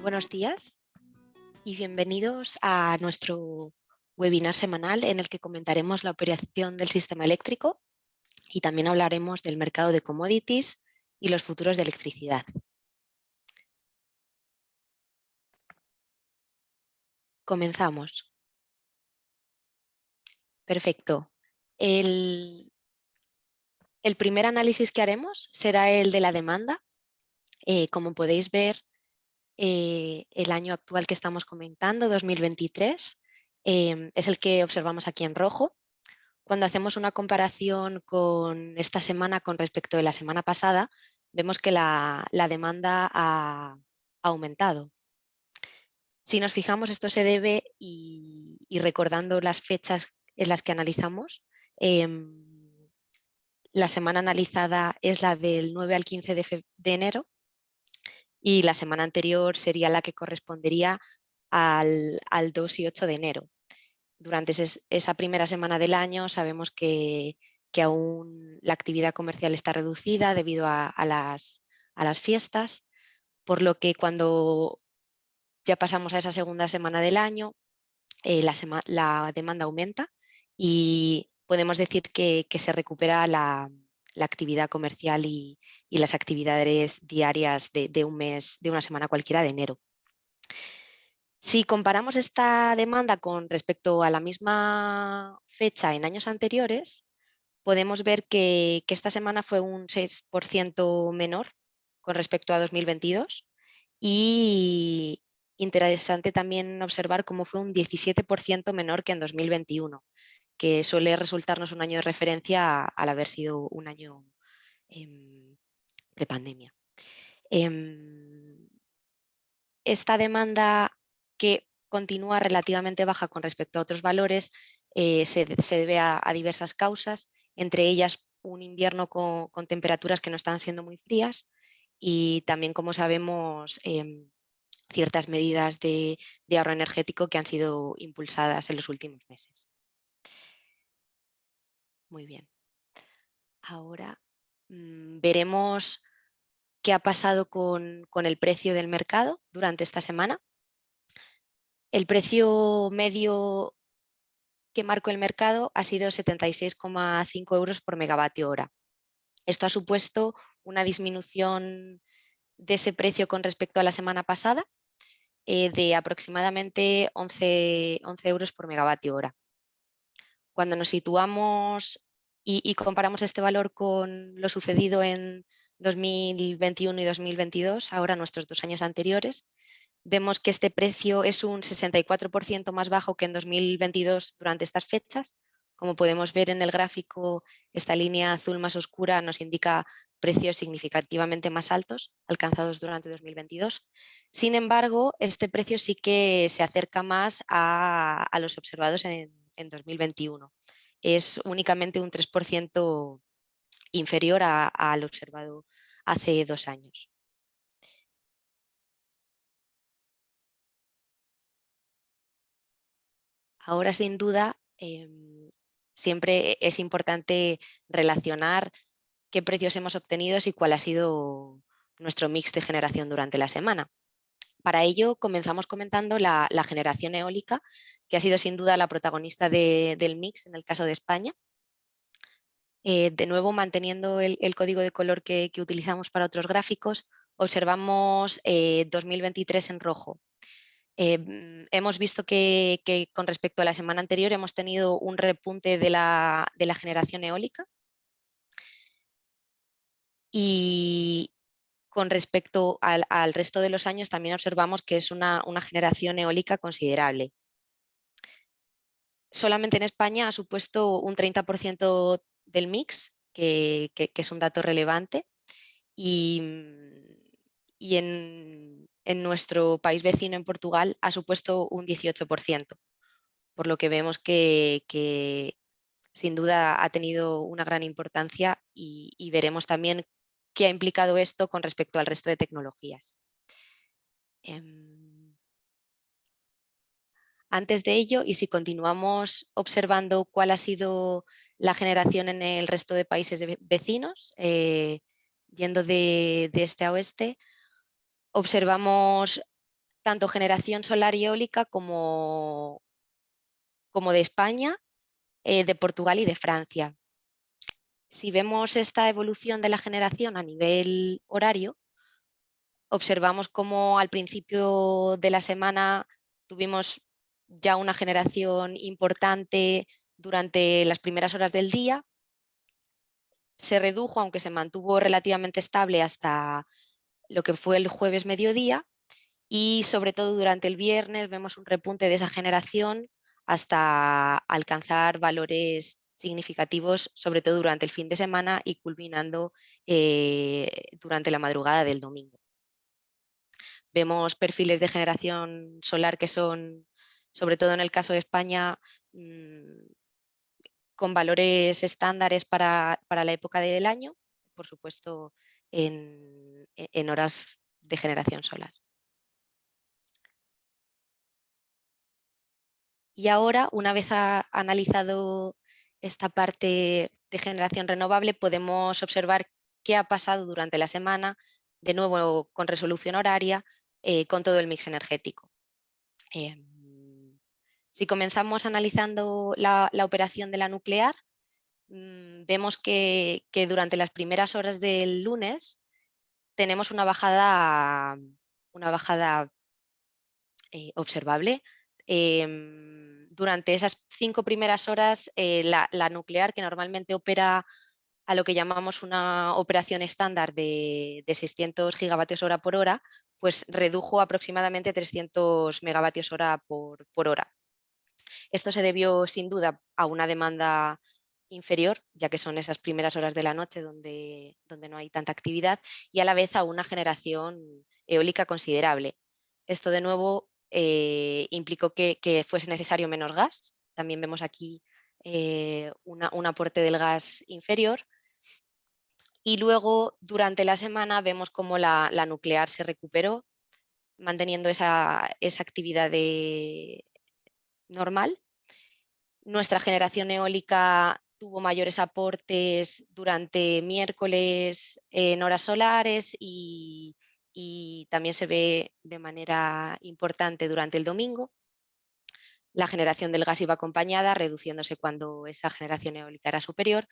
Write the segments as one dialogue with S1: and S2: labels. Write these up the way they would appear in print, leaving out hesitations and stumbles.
S1: buenos días y bienvenidos a nuestro webinar semanal en el que comentaremos la operación del sistema eléctrico y también hablaremos del mercado de commodities y los futuros de electricidad. Comenzamos. Perfecto. El primer análisis que haremos será el de la demanda. Como podéis ver, el año actual que estamos comentando, 2023, es el que observamos aquí en rojo. Cuando hacemos una comparación con esta semana con respecto de la semana pasada, vemos que la demanda ha aumentado. Si nos fijamos, esto se debe, y recordando las fechas en las que analizamos, la semana analizada es la del 9 al 15 de enero y la semana anterior sería la que correspondería al 2 y 8 de enero. Durante esa primera semana del año sabemos que aún la actividad comercial está reducida debido a las fiestas, por lo que cuando ya pasamos a esa segunda semana del año, la demanda aumenta y podemos decir que se recupera la actividad comercial y las actividades diarias de un mes, de una semana cualquiera de enero. Si comparamos esta demanda con respecto a la misma fecha en años anteriores, podemos ver que esta semana fue un 6% menor con respecto a 2022 y interesante también observar cómo fue un 17% menor que en 2021, que suele resultarnos un año de referencia al haber sido un año prepandemia. Esta demanda, que continúa relativamente baja con respecto a otros valores, se debe a diversas causas, entre ellas un invierno con temperaturas que no están siendo muy frías y también, como sabemos, ciertas medidas de ahorro energético que han sido impulsadas en los últimos meses. Muy bien. Ahora veremos qué ha pasado con el precio del mercado durante esta semana. El precio medio que marcó el mercado ha sido 76,5 euros por megavatio hora. Esto ha supuesto una disminución de ese precio con respecto a la semana pasada de aproximadamente 11 euros por megavatio hora. Cuando nos situamos y comparamos este valor con lo sucedido en 2021 y 2022, ahora nuestros 2 años anteriores, vemos que este precio es un 64% más bajo que en 2022 durante estas fechas. Como podemos ver en el gráfico, esta línea azul más oscura nos indica precios significativamente más altos alcanzados durante 2022. Sin embargo, este precio sí que se acerca más a los observados en 2021. Es únicamente un 3% inferior al observado hace 2 años. Ahora, sin duda, siempre es importante relacionar qué precios hemos obtenido y cuál ha sido nuestro mix de generación durante la semana. Para ello, comenzamos comentando la generación eólica, que ha sido sin duda la protagonista del mix en el caso de España. De nuevo, manteniendo el código de color que utilizamos para otros gráficos, observamos 2023 en rojo. Hemos visto que con respecto a la semana anterior hemos tenido un repunte de la generación eólica y con respecto al resto de los años también observamos que es una generación eólica considerable. Solamente en España ha supuesto un 30% del mix, que es un dato relevante, y en nuestro país vecino, en Portugal, ha supuesto un 18%, por lo que vemos que sin duda ha tenido una gran importancia y veremos también qué ha implicado esto con respecto al resto de tecnologías. Antes de ello, y si continuamos observando cuál ha sido la generación en el resto de países vecinos, yendo de este a oeste, observamos tanto generación solar y eólica como de España, de Portugal y de Francia. Si vemos esta evolución de la generación a nivel horario, observamos cómo al principio de la semana tuvimos ya una generación importante durante las primeras horas del día, se redujo, aunque se mantuvo relativamente estable hasta lo que fue el jueves mediodía, y sobre todo durante el viernes vemos un repunte de esa generación hasta alcanzar valores significativos, sobre todo durante el fin de semana y culminando durante la madrugada del domingo. Vemos perfiles de generación solar que son, sobre todo en el caso de España, con valores estándares para la época del año, por supuesto en horas de generación solar. Y ahora, una vez analizado esta parte de generación renovable, podemos observar qué ha pasado durante la semana, de nuevo con resolución horaria, con todo el mix energético. Si comenzamos analizando la operación de la nuclear, vemos que durante las primeras horas del lunes tenemos una bajada observable. Durante esas 5 primeras horas, la nuclear, que normalmente opera a lo que llamamos una operación estándar de 600 gigavatios hora por hora, pues redujo aproximadamente 300 megavatios hora por hora. Esto se debió sin duda a una demanda inferior, ya que son esas primeras horas de la noche donde no hay tanta actividad, y a la vez a una generación eólica considerable. Esto de nuevo implicó que fuese necesario menos gas. También vemos aquí un aporte del gas inferior. Y luego, durante la semana, vemos cómo la nuclear se recuperó, manteniendo esa actividad normal. Nuestra generación eólica tuvo mayores aportes durante miércoles en horas solares y también se ve de manera importante durante el domingo. La generación del gas iba acompañada, reduciéndose cuando esa generación eólica era superior.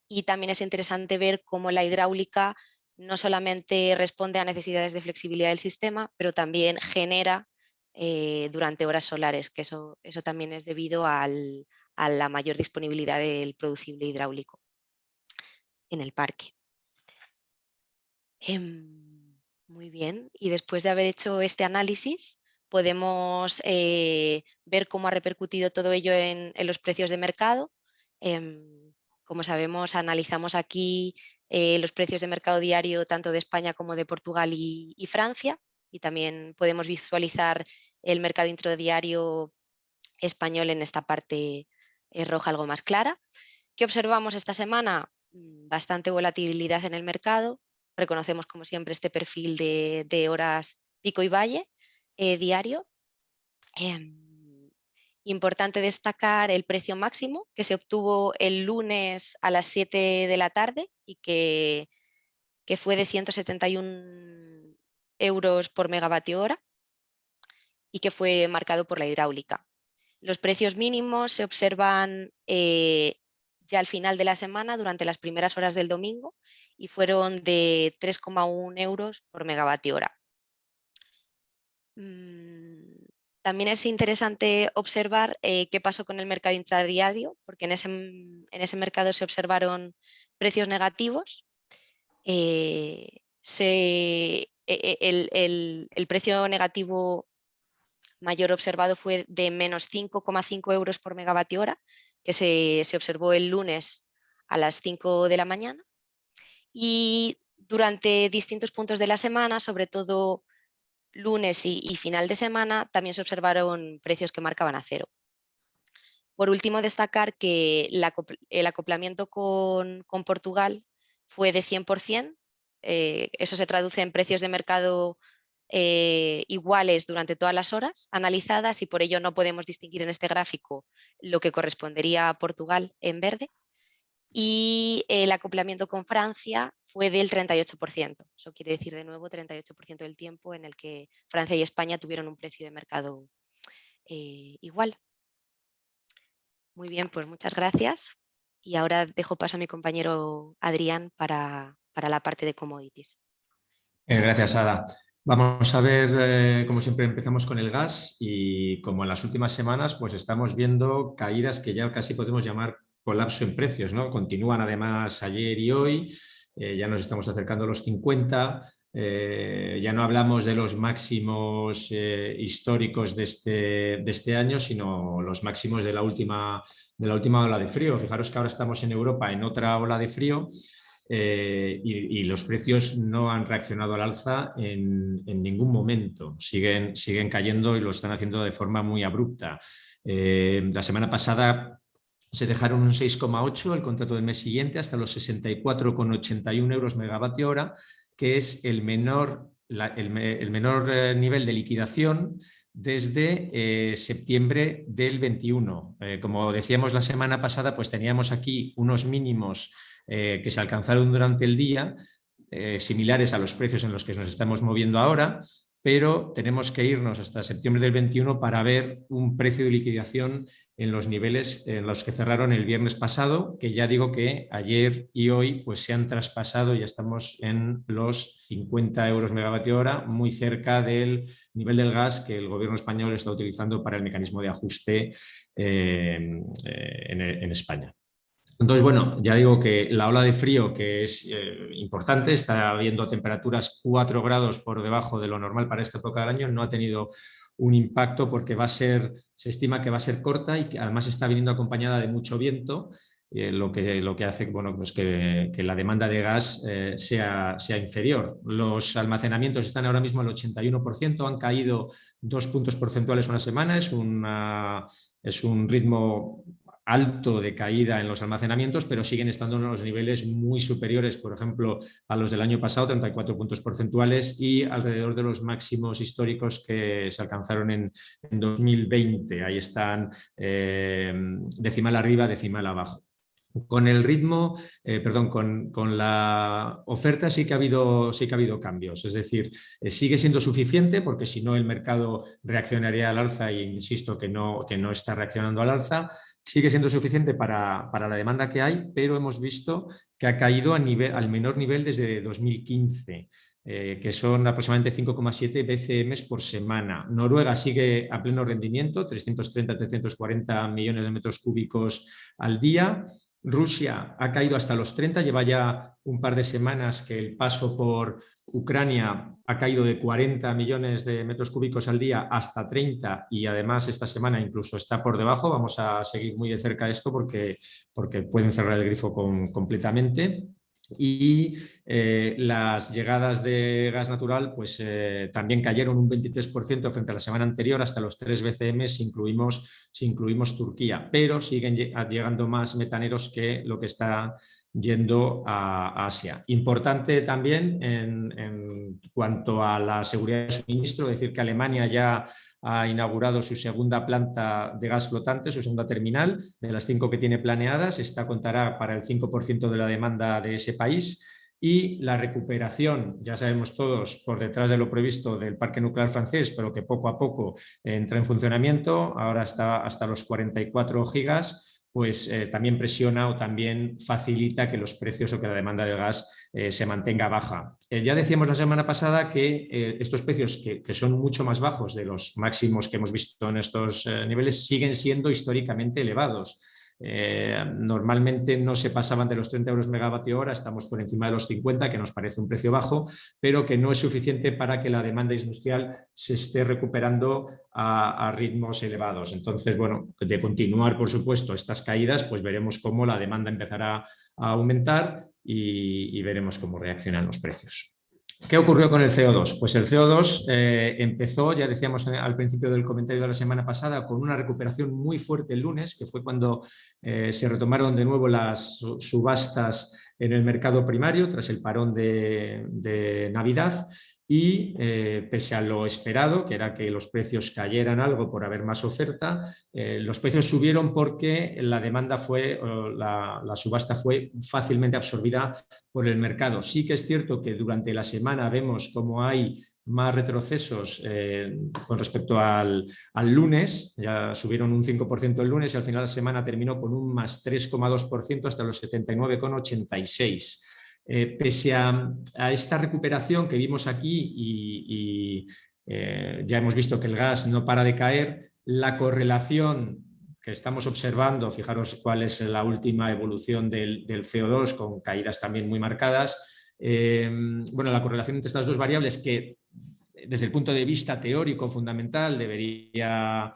S1: Y también es interesante ver cómo la hidráulica no solamente responde a necesidades de flexibilidad del sistema, pero también genera durante horas solares, que eso también es debido a la mayor disponibilidad del producible hidráulico en el parque. Muy bien, y después de haber hecho este análisis, podemos ver cómo ha repercutido todo ello en los precios de mercado. Como sabemos, analizamos aquí los precios de mercado diario tanto de España como de Portugal y Francia, y también podemos visualizar el mercado intradiario español en esta parte roja algo más clara. ¿Qué observamos esta semana? Bastante volatilidad en el mercado. Reconocemos, como siempre, este perfil de horas pico y valle diario. Importante destacar el precio máximo que se obtuvo el lunes a las 7 de la tarde y que fue de 171 euros por megavatio hora y que fue marcado por la hidráulica. Los precios mínimos se observan ya al final de la semana, durante las primeras horas del domingo, y fueron de 3,1 euros por megavatio hora. También es interesante observar qué pasó con el mercado intradiario, porque en ese mercado se observaron precios negativos. El precio negativo mayor observado fue de menos 5,5 euros por megavatio hora, que se observó el lunes a las 5 de la mañana. Y durante distintos puntos de la semana, sobre todo lunes y final de semana, también se observaron precios que marcaban a cero. Por último, destacar que el acoplamiento con Portugal fue de 100%. Eso se traduce en precios de mercado iguales durante todas las horas analizadas, y por ello no podemos distinguir en este gráfico lo que correspondería a Portugal en verde. y el acoplamiento con Francia fue del 38%. Eso quiere decir de nuevo 38% del tiempo en el que Francia y España tuvieron un precio de mercado igual. Muy bien, pues muchas gracias. Y ahora dejo paso a mi compañero Adrián para la parte de commodities.
S2: Gracias, Ada. Vamos a ver, como siempre empezamos con el gas y como en las últimas semanas, pues estamos viendo caídas que ya casi podemos llamar colapso en precios, ¿no? Continúan además ayer y hoy, ya nos estamos acercando a los 50, ya no hablamos de los máximos históricos de este año, sino los máximos de la última ola de frío. Fijaros que ahora estamos en Europa en otra ola de frío. Y los precios no han reaccionado al alza en ningún momento. Siguen cayendo y lo están haciendo de forma muy abrupta. La semana pasada se dejaron un 6,8 el contrato del mes siguiente hasta los 64,81 euros megavatio hora, que es el menor nivel de liquidación desde septiembre del 21. Como decíamos la semana pasada, pues teníamos aquí unos mínimos que se alcanzaron durante el día, similares a los precios en los que nos estamos moviendo ahora, pero tenemos que irnos hasta septiembre del 21 para ver un precio de liquidación en los niveles en los que cerraron el viernes pasado, que ya digo que ayer y hoy pues se han traspasado, ya estamos en los 50 euros megavatio hora, muy cerca del nivel del gas que el gobierno español está utilizando para el mecanismo de ajuste en España. Entonces, bueno, ya digo que la ola de frío, que es importante, está habiendo temperaturas 4 grados por debajo de lo normal para esta época del año, no ha tenido un impacto porque se estima que va a ser corta y que además está viniendo acompañada de mucho viento, lo que hace bueno, pues que la demanda de gas sea inferior. Los almacenamientos están ahora mismo al 81%, han caído 2 puntos porcentuales una semana, es un ritmo alto de caída en los almacenamientos, pero siguen estando en los niveles muy superiores, por ejemplo, a los del año pasado, 34 puntos porcentuales, y alrededor de los máximos históricos que se alcanzaron en 2020. Ahí están decimal arriba, decimal abajo. Con el ritmo, con la oferta sí que ha habido cambios, es decir, sigue siendo suficiente porque si no el mercado reaccionaría al alza e insisto que no está reaccionando al alza, sigue siendo suficiente para la demanda que hay, pero hemos visto que ha caído al menor nivel desde 2015. Que son aproximadamente 5,7 BCM por semana. Noruega sigue a pleno rendimiento, 330-340 millones de metros cúbicos al día. Rusia ha caído hasta los 30, lleva ya un par de semanas que el paso por Ucrania ha caído de 40 millones de metros cúbicos al día hasta 30 y además esta semana incluso está por debajo. Vamos a seguir muy de cerca esto porque pueden cerrar el grifo completamente. Y las llegadas de gas natural pues, también cayeron un 23% frente a la semana anterior hasta los 3 BCM si incluimos Turquía, pero siguen llegando más metaneros que lo que está yendo a Asia. Importante también en cuanto a la seguridad de suministro, decir que Alemania ya ha inaugurado su segunda planta de gas flotante, su segunda terminal, de las 5 que tiene planeadas. Esta contará para el 5% de la demanda de ese país. Y la recuperación, ya sabemos todos, por detrás de lo previsto del parque nuclear francés, pero que poco a poco entra en funcionamiento, ahora está hasta los 44 gigas, pues también presiona o también facilita que los precios o que la demanda de gas se mantenga baja. Ya decíamos la semana pasada que estos precios, que son mucho más bajos de los máximos que hemos visto en estos niveles, siguen siendo históricamente elevados. Normalmente no se pasaban de los 30 euros megavatio hora, estamos por encima de los 50, que nos parece un precio bajo, pero que no es suficiente para que la demanda industrial se esté recuperando a ritmos elevados. Entonces, bueno, de continuar, por supuesto, estas caídas, pues veremos cómo la demanda empezará a aumentar y veremos cómo reaccionan los precios. ¿Qué ocurrió con el CO2? Pues el CO2 empezó, ya decíamos al principio del comentario de la semana pasada, con una recuperación muy fuerte el lunes, que fue cuando se retomaron de nuevo las subastas en el mercado primario tras el parón de Navidad. y pese a lo esperado, que era que los precios cayeran algo por haber más oferta, los precios subieron porque la demanda la subasta fue fácilmente absorbida por el mercado. Sí que es cierto que durante la semana vemos cómo hay más retrocesos con respecto al lunes, ya subieron un 5% el lunes y al final de la semana terminó con un más 3,2% hasta los 79,86. Pese a esta recuperación que vimos aquí y ya hemos visto que el gas no para de caer, la correlación que estamos observando, fijaros cuál es la última evolución del CO2 con caídas también muy marcadas, bueno, la correlación entre estas dos variables que desde el punto de vista teórico fundamental debería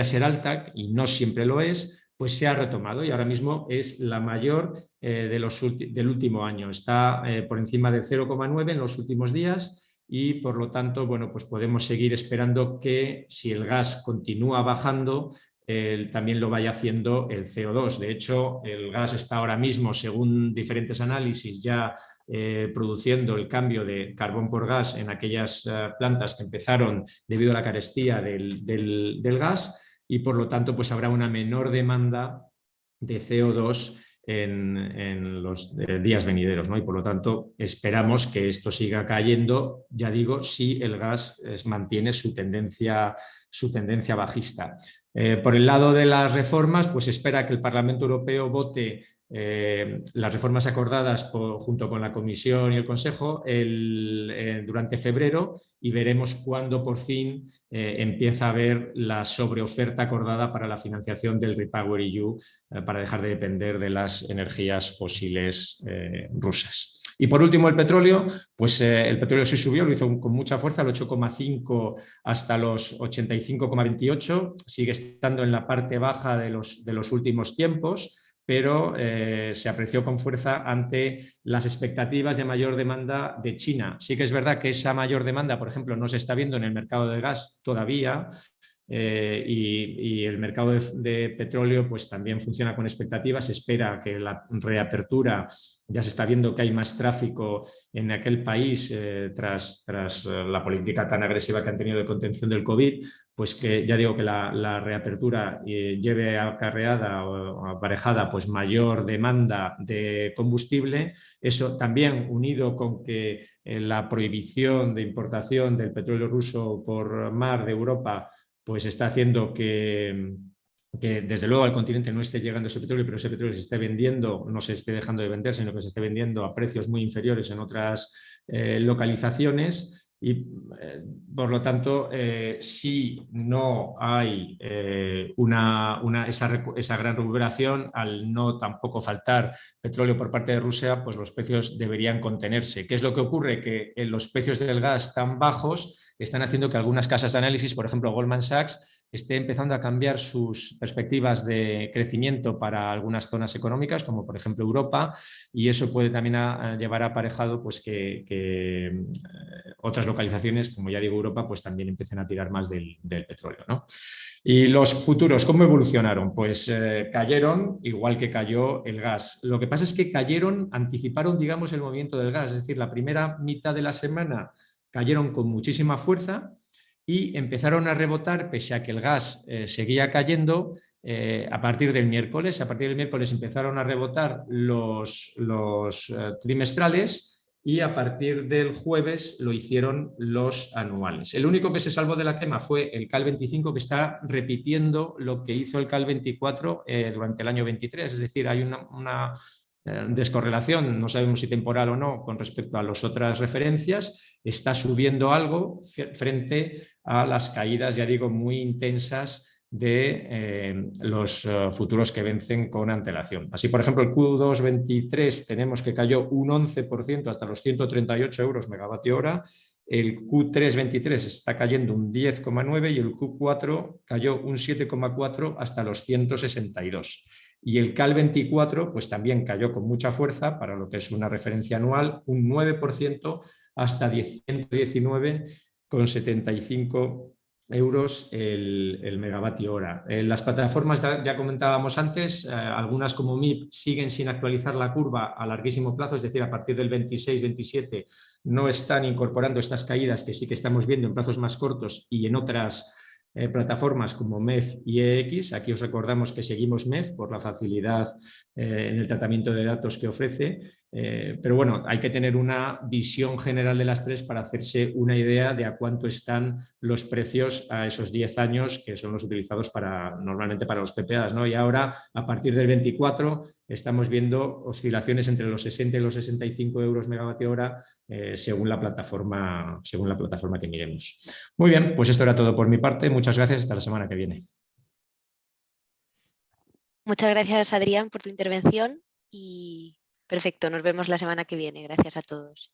S2: ser alta y no siempre lo es, pues se ha retomado y ahora mismo es la mayor del último año. Está por encima del 0,9 en los últimos días y por lo tanto, bueno, pues podemos seguir esperando que si el gas continúa bajando, también lo vaya haciendo el CO2. De hecho, el gas está ahora mismo, según diferentes análisis, ya produciendo el cambio de carbón por gas en aquellas plantas que empezaron debido a la carestía del gas y por lo tanto pues habrá una menor demanda de CO2 en los días venideros, ¿no? Y por lo tanto esperamos que esto siga cayendo, ya digo, si el gas mantiene su tendencia bajista. Por el lado de las reformas, pues espera que el Parlamento Europeo vote las reformas acordadas junto con la Comisión y el Consejo durante febrero y veremos cuándo por fin empieza a haber la sobreoferta acordada para la financiación del REPowerEU para dejar de depender de las energías fósiles rusas. Y por último el petróleo, pues el petróleo sí subió, lo hizo con mucha fuerza, al 8,5 hasta los 85,28, sigue estando en la parte baja de los últimos tiempos, pero se apreció con fuerza ante las expectativas de mayor demanda de China. Sí que es verdad que esa mayor demanda, por ejemplo, no se está viendo en el mercado de gas todavía, y el mercado de petróleo pues también funciona con expectativas. Se espera que la reapertura, ya se está viendo que hay más tráfico en aquel país tras la política tan agresiva que han tenido de contención del COVID, pues que ya digo que la reapertura lleve acarreada o aparejada pues mayor demanda de combustible. Eso también unido con que la prohibición de importación del petróleo ruso por mar de Europa pues está haciendo que desde luego al continente no esté llegando ese petróleo, pero ese petróleo se esté vendiendo, no se esté dejando de vender, sino que se esté vendiendo a precios muy inferiores en otras localizaciones. Y por lo tanto, si no hay esa gran recuperación, al no tampoco faltar petróleo por parte de Rusia, pues los precios deberían contenerse. ¿Qué es lo que ocurre? Que los precios del gas tan bajos están haciendo que algunas casas de análisis, por ejemplo Goldman Sachs, esté empezando a cambiar sus perspectivas de crecimiento para algunas zonas económicas, como por ejemplo Europa, y eso puede también llevar aparejado pues, que otras localizaciones, como ya digo Europa, pues también empiecen a tirar más del petróleo, ¿no? Y los futuros, ¿cómo evolucionaron? Pues cayeron igual que cayó el gas. Lo que pasa es que anticiparon, digamos, el movimiento del gas, es decir, la primera mitad de la semana cayeron con muchísima fuerza y empezaron a rebotar pese a que el gas seguía cayendo a partir del miércoles. A partir del miércoles empezaron a rebotar los trimestrales y a partir del jueves lo hicieron los anuales. El único que se salvó de la quema fue el CAL 25, que está repitiendo lo que hizo el CAL 24 durante el año 23, es decir, hay una descorrelación, no sabemos si temporal o no, con respecto a las otras referencias, está subiendo algo frente a las caídas, ya digo, muy intensas de los futuros que vencen con antelación. Así, por ejemplo, el Q2 23 tenemos que cayó un 11% hasta los 138 euros megavatio hora, el Q3 23 está cayendo un 10,9 y el Q4 cayó un 7,4 hasta los 162. Y el CAL 24 pues también cayó con mucha fuerza para lo que es una referencia anual, un 9% hasta 119,75 euros el megavatio hora. Las plataformas ya comentábamos antes, algunas como MIP siguen sin actualizar la curva a larguísimo plazo, es decir, a partir del 26-27 no están incorporando estas caídas que sí que estamos viendo en plazos más cortos y en otras plataformas como MEF y EX. Aquí os recordamos que seguimos MEF por la facilidad en el tratamiento de datos que ofrece, pero bueno, hay que tener una visión general de las tres para hacerse una idea de a cuánto están los precios a esos 10 años que son los utilizados normalmente para los PPAs, ¿no? Y ahora, a partir del 24, estamos viendo oscilaciones entre los 60 y los 65 euros megavatio hora según la plataforma que miremos. Muy bien, pues esto era todo por mi parte. Muchas gracias. Hasta la semana que viene.
S1: Muchas gracias, Adrián, por tu intervención y perfecto, nos vemos la semana que viene. Gracias a todos.